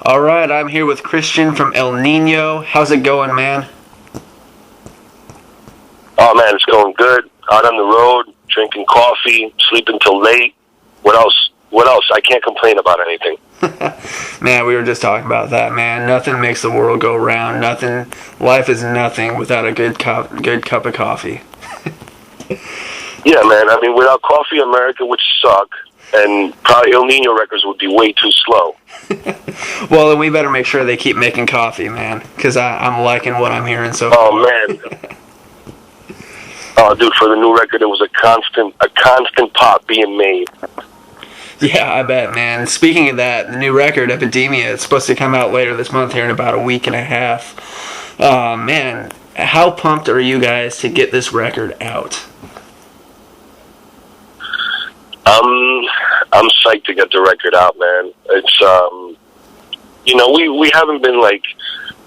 All right, I'm here with Cristian from El Nino. How's it going, man? Oh man, it's going good. Out on the road, drinking coffee, sleeping till late. What else? What else? I can't complain about anything. Man, we were just talking about that, man. Nothing makes the world go round. Nothing. Life is nothing without a good cup of coffee. Yeah, man. I mean, without coffee, America would suck, and probably El Nino records would be way too slow. Well, then we better make sure they keep making coffee, man, because I'm liking what I'm hearing so far. Oh man. Oh, dude, for the new record, it was a constant pop being made. Yeah, I bet, man. Speaking of that, the new record, Epidemia, it's supposed to come out later this month here in about a week and a half. Man, how pumped are you guys to get this record out? I'm psyched to get the record out, man. It's, we haven't been, like,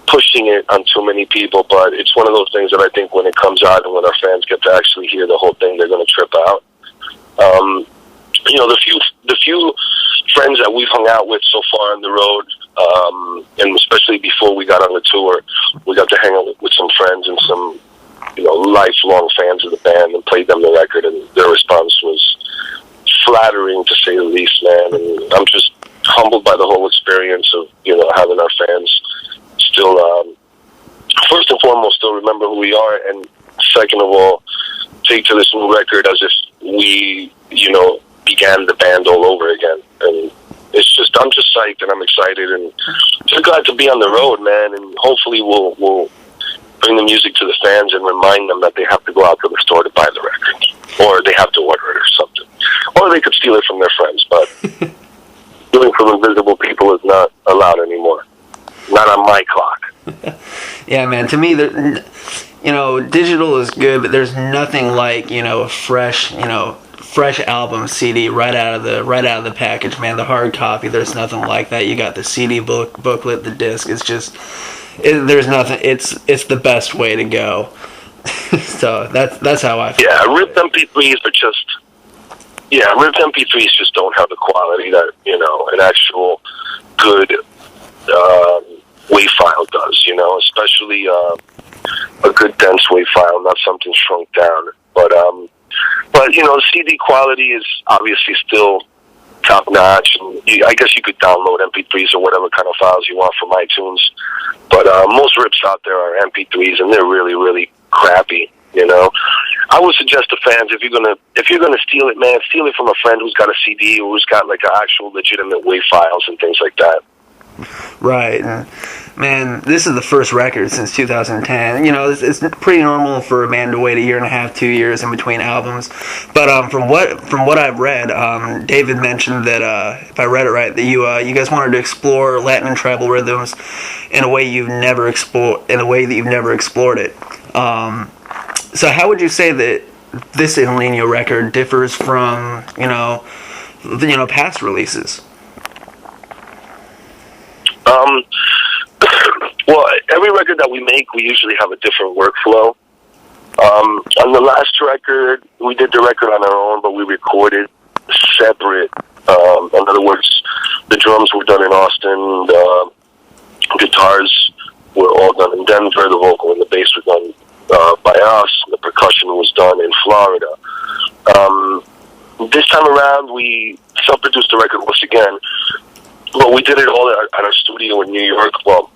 pushing it on too many people, but it's one of those things that I think when it comes out and when our fans get to actually hear the whole thing, they're going to trip out. The few friends that we've hung out with so far on the road, and especially before we got on the tour, we got to hang out with some friends and some, lifelong fans of the band and played them the record, and their response was flattering, to say the least, man. And I'm just humbled by the whole experience of, having our fans still, first and foremost, still remember who we are, and second of all, take to this new record as if we, began the band all over again. And I'm just psyched and I'm excited and just glad to be on the road, man. And hopefully we'll bring the music to the fans and remind them that they have to go out to the store to buy the record, or they have to order it or something, or they could steal it from their friends. But stealing from invisible people is not allowed anymore. Not on my clock. Yeah, man. To me, digital is good, but there's nothing like a fresh album CD right out of the package, man. The hard copy, there's nothing like that. You got the CD booklet, the disc. It's just there's nothing. It's the best way to go. So that's how I feel. Yeah, ripped MP3s are just. Yeah, ripped MP3s just don't have the quality that an actual good WAV file does. Especially a good dense WAV file, not something shrunk down. But the CD quality is obviously still top notch. And I guess you could download MP3s or whatever kind of files you want from iTunes. But most rips out there are MP3s, and they're really, really crappy. I would suggest to fans, if you're gonna steal it, man, steal it from a friend who's got a CD or who's got like an actual legitimate WAV files and things like that. Right. Man, this is the first record since 2010. It's pretty normal for a band to wait a year and a half, 2 years in between albums. But from what I've read, David mentioned that if I read it right, that you guys wanted to explore Latin and tribal rhythms in a way that you've never explored it. So how would you say that this El Nino record differs from past releases? Well, every record that we make, we usually have a different workflow. On the last record, we did the record on our own, but we recorded separate. In other words, the drums were done in Austin, the guitars were all done in Denver, the vocal and the bass were done by us, the percussion was done in Florida. This time around, we self-produced the record once again. Well, we did it all at our studio in New York. Well,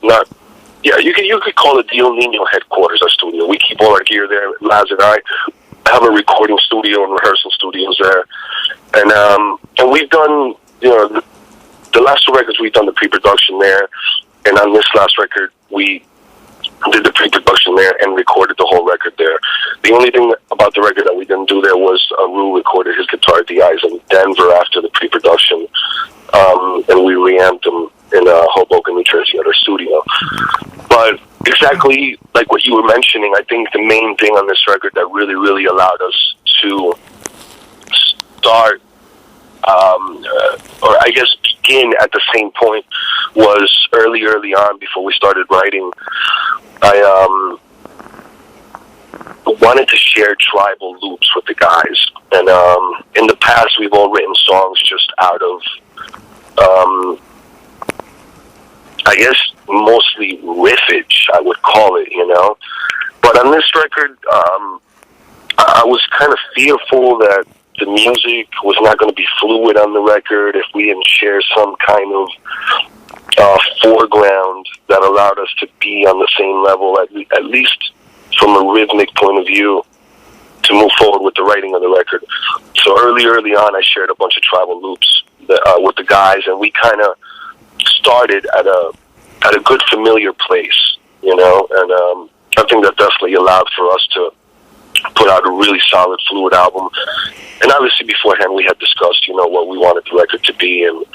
you could call it the El Nino headquarters, our studio. We keep all our gear there. Laz and I have a recording studio and rehearsal studios there. And we've done, the last two records we've done the pre-production there. And on this last record, we did the pre-production there and recorded the whole record there. The only thing about the record that we didn't do there was Rue recorded his guitar DIs in Denver after the pre-production. And we reamped him in Hoboken, New Jersey at our studio. But exactly like what you were mentioning, I think the main thing on this record that really, really allowed us to start, or I guess begin at the same point, was early on before we started writing. I wanted to share tribal loops with the guys. And in the past, we've all written songs just out of I guess, mostly riffage, I would call it, you know. But on this record, I was kind of fearful that the music was not going to be fluid on the record if we didn't share some kind of foreground that allowed us to be on the same level, at least from a rhythmic point of view, to move forward with the writing of the record. So early on, I shared a bunch of tribal loops with the guys, and we kind of started at a good familiar place, you know, and I think that definitely allowed for us to put out a really solid, fluid album. And obviously beforehand we had discussed, you know, what we wanted the record to be. And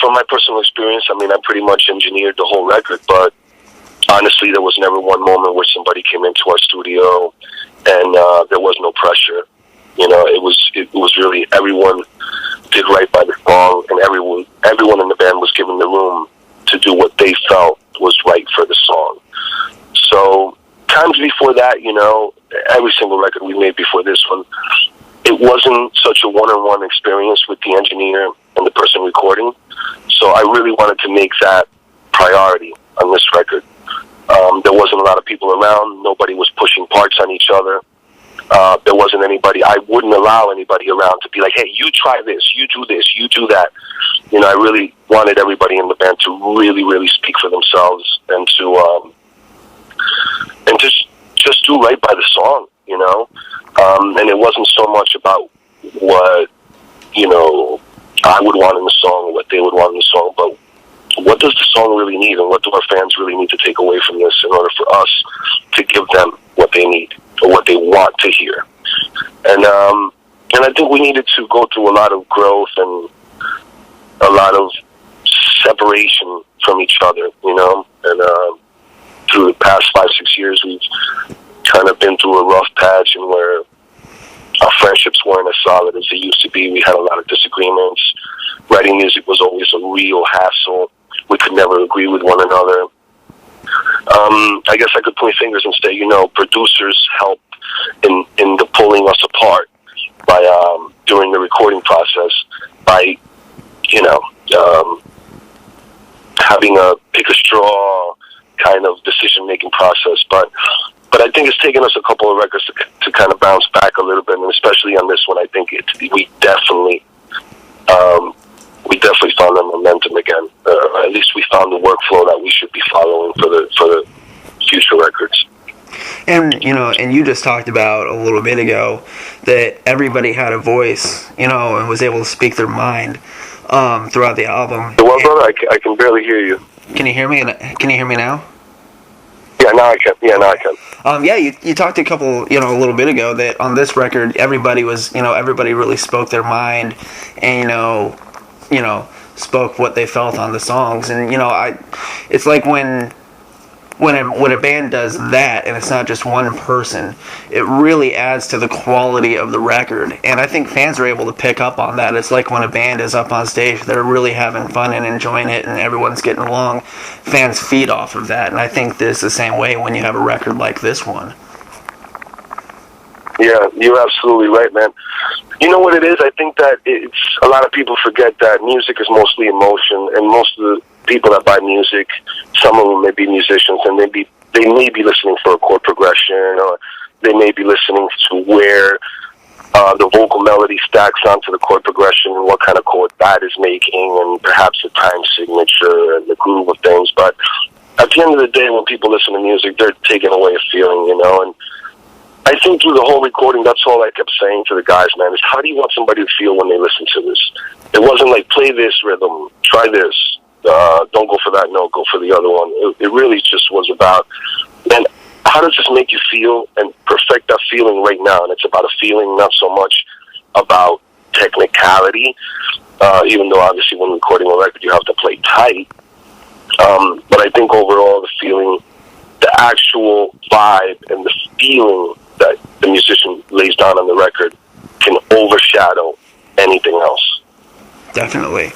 from my personal experience, I mean, I pretty much engineered the whole record, but honestly there was never one moment where somebody came into our studio and there was no pressure. You know, it was really everyone did right by the song, and everyone in the band was given the room to do what they felt was right for the song. So times before that, you know, every single record we made before this one, it wasn't such a one-on-one experience with the engineer and the person recording. So I really wanted to make that priority on this record. There wasn't a lot of people around. Nobody was pushing parts on each other. There wasn't anybody. I wouldn't allow anybody around to be like, hey, you try this, you do this, you do that. You know, I really wanted everybody in the band to really, really speak for themselves and to just do right by the song, you know. And it wasn't so much about what, you know, I would want in the song or what they would want in the song, but what does the song really need, and what do our fans really need to take away from this in order for us to give them what they need or what they want to hear. And I think we needed to go through a lot of growth and a lot of separation from each other, you know. And through the past 5-6 years, we've kind of been through a rough patch, and where our friendships weren't as solid as they used to be. We had a lot of disagreements. Writing music was always a real hassle. We could never agree with one another. I guess I could point fingers and say, you know, producers helped in the pulling us apart by during the recording process, by, you know, having a pick a straw kind of decision-making process. But I think it's taken us a couple of records to kind of bounce back a little bit, and especially on this one, I think we definitely found the momentum again. At least we found the workflow that we should be following for the future records. And, you know, and you just talked about a little bit ago that everybody had a voice, you know, and was able to speak their mind throughout the album. Well, brother, I can barely hear you. Can you hear me? Can you hear me now? Yeah, now I can. You talked a little bit ago that on this record, everybody really spoke their mind, and you know, spoke what they felt on the songs, and it's like when a band does that, and it's not just one person, it really adds to the quality of the record. And I think fans are able to pick up on that. It's like when a band is up on stage, they're really having fun and enjoying it, and everyone's getting along. Fans feed off of that, and I think this is the same way when you have a record like this one. Yeah, you're absolutely right, man. You know what it is? I think that it's a lot of people forget that music is mostly emotion, and most of the people that buy music, some of them may be musicians, and they may be listening for a chord progression, or they may be listening to where the vocal melody stacks onto the chord progression and what kind of chord that is making, and perhaps the time signature and the groove of things. But at the end of the day, when people listen to music, they're taking away a feeling, and I think through the whole recording, that's all I kept saying to the guys, man, is how do you want somebody to feel when they listen to this? It wasn't like, play this rhythm, try this, don't go for that note, go for the other one. It really just was about, man, how does this make you feel, and perfect that feeling right now. And it's about a feeling, not so much about technicality, even though obviously when recording a record you have to play tight. But I think overall the feeling, the actual vibe and the feeling that the musician lays down on the record can overshadow anything else. Definitely.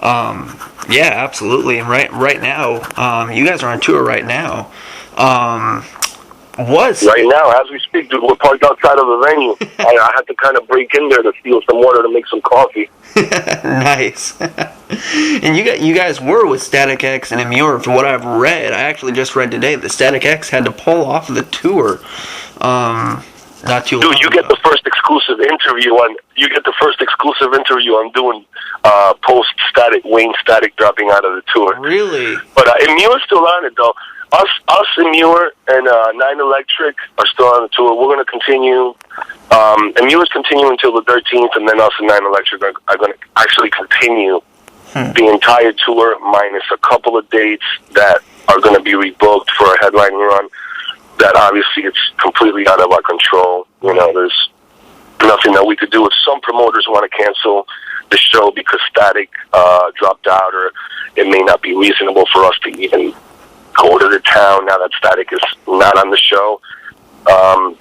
Yeah, absolutely. And right now, you guys are on tour right now. Was right now, as we speak, dude, we're parked outside of the venue. I had to kind of break in there to steal some water to make some coffee. Nice. And you guys were with Static X and Immure. From what I've read, I actually just read today that Static X had to pull off the tour. Not too long Dude, you get the first exclusive interview on. You get the first exclusive interview I'm doing post Static Wayne Static dropping out of the tour. Really? But Immure's still on it though. Us, Immure, and Nine Electric are still on the tour. We're going to continue. Immure's continuing until the 13th, and then us and Nine Electric are going to actually continue the entire tour, minus a couple of dates that are going to be rebooked for a headlining run. That obviously it's completely out of our control. You know, there's nothing that we could do. If some promoters want to cancel the show because Static dropped out, or it may not be reasonable for us to even go to the town now that Static is not on the show,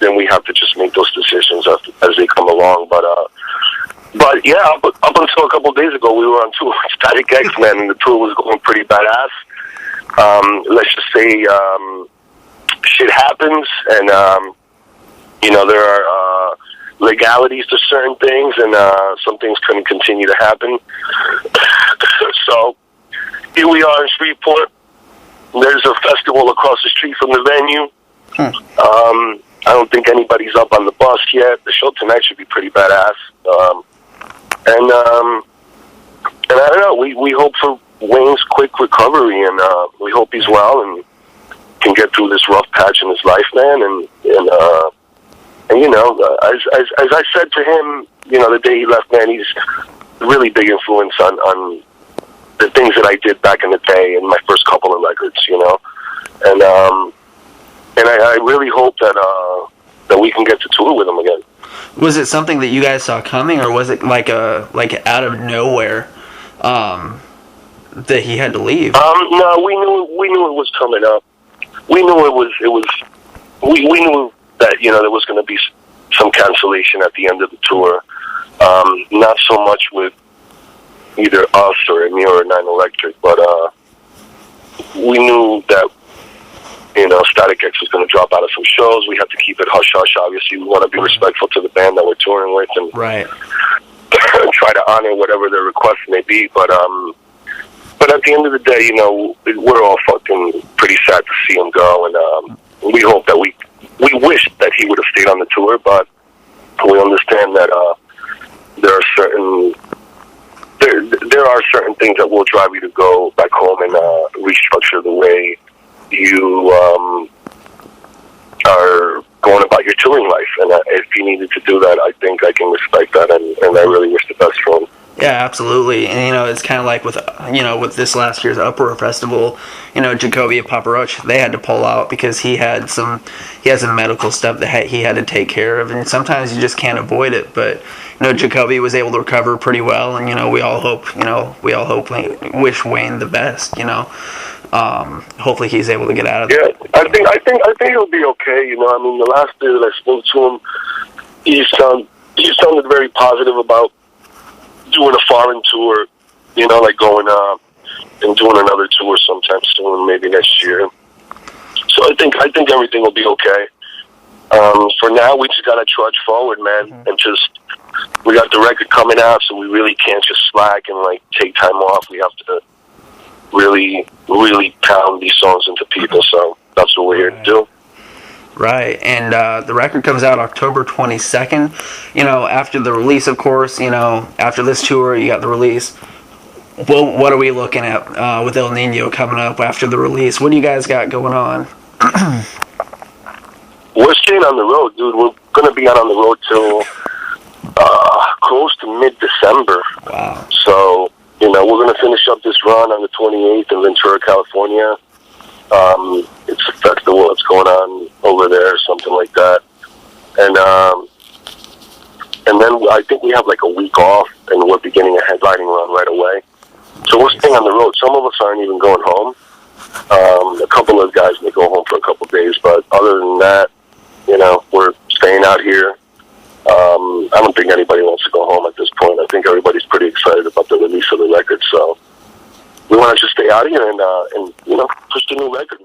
then we have to just make those decisions as they come along. But yeah, up until a couple of days ago, we were on tour with Static X, man, and the tour was going pretty badass. Let's just say shit happens, and you know, there are legalities to certain things, and some things couldn't continue to happen. So here we are in Shreveport. There's a festival across the street from the venue. I don't think anybody's up on the bus yet. The show tonight should be pretty badass. And I don't know. We hope for Wayne's quick recovery, and we hope he's well and can get through this rough patch in his life, man. And you know, as I said to him, you know, the day he left, man, he's a really big influence on the things that I did back in the day in my first couple of records, you know. And I really hope that we can get to tour with him again. Was it something that you guys saw coming, or was it like out of nowhere that he had to leave? No, we knew it was coming up. We knew we knew that, you know, there was going to be some cancellation at the end of the tour. Not so much with either us or Immure or Nine Electric, but we knew that, you know, Static X was going to drop out of some shows. We have to keep it hush-hush. Obviously, we want to be respectful to the band that we're touring with, and right. try to honor whatever their requests may be. But at the end of the day, you know, we're all fucking pretty sad to see him go, and we hope that we wish that he would have stayed on the tour, but we understand that there are certain things that will drive you to go back home and restructure the way you are going about your touring life. And if he needed to do that, I think I can respect that, and I really wish the best for him. Yeah, absolutely. And, you know, it's kind of like with, you know, with this last year's Uproar Festival, you know, Jacoby and Papa Roach, they had to pull out because he had some medical stuff that he had to take care of, and sometimes you just can't avoid it. But, you know, Jacoby was able to recover pretty well, and, you know, we all hope, wish Wayne the best, you know. Hopefully he's able to get out of there. Yeah, I think he'll be okay, you know. I mean, the last day that I spoke to him, he sounded very positive about doing a foreign tour, you know, like going and doing another tour sometime soon, maybe next year. So I think everything will be okay. For now, we just gotta trudge forward, man, and just, we got the record coming out, so we really can't just slack and like take time off. We have to really, really pound these songs into people. So that's what we're here to do. Right, and the record comes out October 22nd. You know, after the release, of course, you know, after this tour, you got the release. Well, what are we looking at with El Nino coming up after the release? What do you guys got going on? We're staying on the road, dude. We're going to be out on the road till close to mid-December. Wow. So, you know, we're going to finish up this run on the 28th in Ventura, California. It's a festival that's going on over there, something like that. And then I think we have like a week off, and we're beginning a headlining run right away. So we're staying on the road. Some of us aren't even going home. A couple of guys may go home for a couple of days, but other than that, you know, we're staying out here. I don't think anybody wants to go home at this point. I think everybody's pretty excited about the release of the record, so we want to just stay out here and you know, push the new record.